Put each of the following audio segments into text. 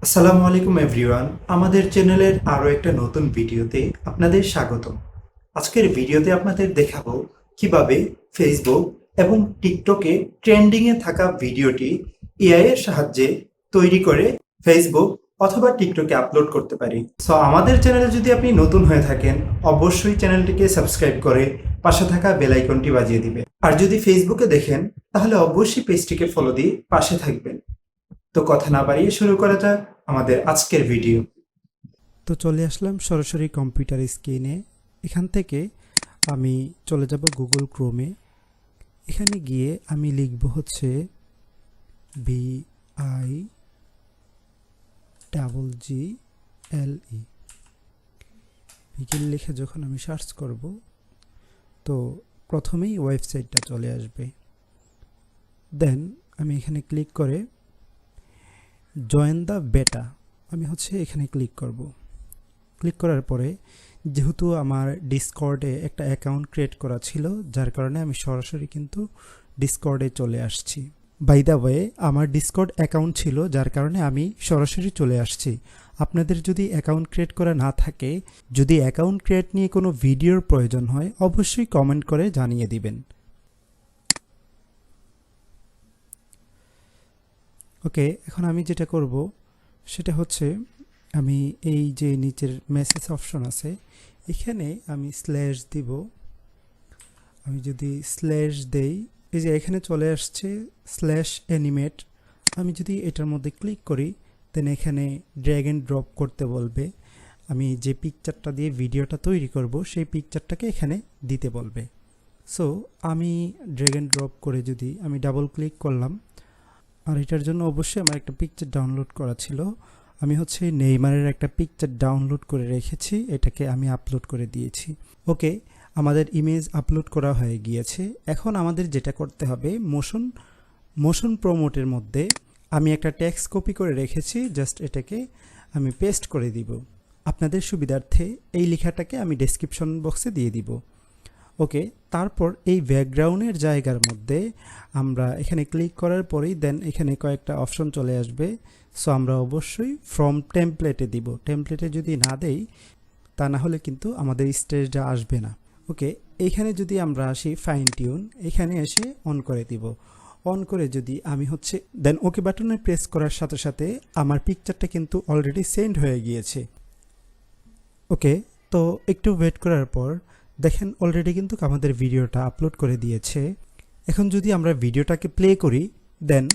আসসালামু আলাইকুম এভরিওয়ান। আমাদের চ্যানেলের আরও একটা নতুন ভিডিওতে আপনাদের স্বাগতম। আজকের ভিডিওতে আপনাদের দেখাবো কিভাবে ফেসবুক এবং টিকটকে ট্রেন্ডিংয়ে থাকা ভিডিওটি এআই এর সাহায্যে তৈরি করে ফেসবুক অথবা টিকটকে আপলোড করতে পারি। সো আমাদের চ্যানেলে যদি আপনি নতুন হয়ে থাকেন, অবশ্যই চ্যানেলটিকে সাবস্ক্রাইব করে পাশে থাকা বেল আইকনটি বাজিয়ে দিবেন। আর যদি ফেসবুকে দেখেন তাহলে অবশ্যই পেজটিকে ফলো দিয়ে পাশে থাকবেন। তো কথা না বাড়িয়ে শুরু করা যাক আমাদের আজকের ভিডিও। তো চলে আসলাম সরাসরি কম্পিউটার স্ক্রিনে। এখান থেকে আমি চলে যাব গুগল ক্রোমে। এখানে গিয়ে আমি লিখব হচ্ছে VIGGLE। বিগিল লিখে যখন আমি সার্চ করব তো প্রথমেই ওয়েবসাইটটা চলে আসবে। দেন আমি এখানে ক্লিক করে জয়েন দ্য বেটা আমি এখানে ক্লিক করব। ক্লিক করার পরে যেহেতু আমার ডিসকর্ডে একটা অ্যাকাউন্ট ক্রিয়েট করা ছিল, যার কারণে আমি সরাসরি কিন্তু ডিসকর্ডে চলে আসছি। বাই দ্য ওয়ে, আমার ডিসকর্ড অ্যাকাউন্ট ছিল, যার কারণে আমি সরাসরি চলে আসছি। আপনাদের যদি অ্যাকাউন্ট ক্রিয়েট করা না থাকে, যদি অ্যাকাউন্ট ক্রিয়েট নিয়ে কোনো ভিডিওর প্রয়োজন হয়, অবশ্যই কমেন্ট করে জানিয়ে দিবেন। ওকে, এখন আমি যেটা করব সেটা হচ্ছে আমি এই যে নিচের মেসেজ অপশন আছে, এখানে আমি স্ল্যাশ দিব। আমি যদি স্ল্যাশ দেই, এই যে এখানে চলে আসছে স্ল্যাশ অ্যানিমেট। আমি যদি এটার মধ্যে ক্লিক করি, দেন এখানে ড্র্যাগ অ্যান্ড ড্রপ করতে বলবে। আমি যে পিকচারটা দিয়ে ভিডিওটা তৈরি করব সেই পিকচারটাকে এখানে দিতে বলবে। সো আমি ড্র্যাগ অ্যান্ড ড্রপ করে যদি আমি ডাবল ক্লিক করলাম, আর এটার জন্য অবশ্যই আমার একটা পিকচার ডাউনলোড করা ছিল। আমি নেইমারের একটা পিকচার ডাউনলোড করে রেখেছি, এটাকে আমি আপলোড করে দিয়েছি। ওকে, আমাদের ইমেজ আপলোড করা হয়ে গিয়েছে। এখন আমাদের যেটা করতে হবে, মোশন প্রমোটের মধ্যে আমি একটা টেক্সট কপি করে রেখেছি, জাস্ট এটাকে আমি পেস্ট করে দিব। আপনাদের সুবিধার্থে এই লেখাটাকে আমি ডেসক্রিপশন বক্সে দিয়ে দিব। ওকে, তারপর এই ব্যাকগ্রাউন্ডের জায়গার মধ্যে আমরা এখানে ক্লিক করার পরেই দেন এখানে কয়েকটা অপশন চলে আসবে। সো আমরা অবশ্যই ফ্রম টেমপ্লেটে দিব। টেমপ্লেটে যদি না দেই, তা না হলে কিন্তু আমাদের স্টেজটা আসবে না। ওকে, এইখানে যদি আমরা আসি ফাইন টিউন, এখানে এসে অন করে দিব। অন করে যদি আমি দেন ওকে বাটনে প্রেস করার সাথে সাথে আমার পিকচারটা কিন্তু অলরেডি সেন্ড হয়ে গিয়েছে। ওকে, তো একটু ওয়েট করার পর দেখেন অলরেডি কিন্তু আমাদের ভিডিওটা আপলোড করে দিয়েছে। এখন যদি আমরা ভিডিওটাকে প্লে করি, দেন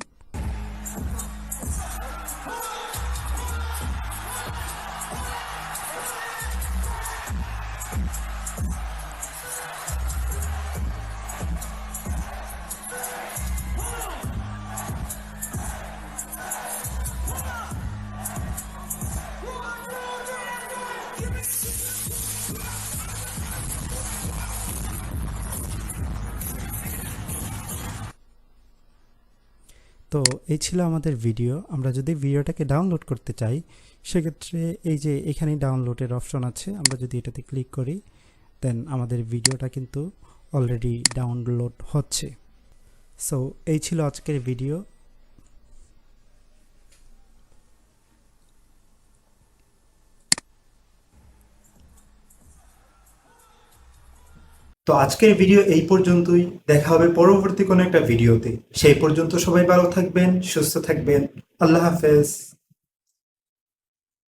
তো এই ছিল আমাদের ভিডিও। আমরা যদি ভিডিওটাকে ডাউনলোড করতে চাই, সেক্ষেত্রে এই যে এখানে ডাউনলোডের অপশন আছে, আমরা যদি এটাতে ক্লিক করি, দেন আমাদের ভিডিওটা কিন্তু অলরেডি ডাউনলোড হচ্ছে। সো এই ছিল আজকের ভিডিও। তো আজকের ভিডিও এই পর্যন্তই। দেখা হবে পরবর্তী কোনো একটা ভিডিওতে। সেই পর্যন্ত সবাই ভালো থাকবেন, সুস্থ থাকবেন। আল্লাহ হাফেজ।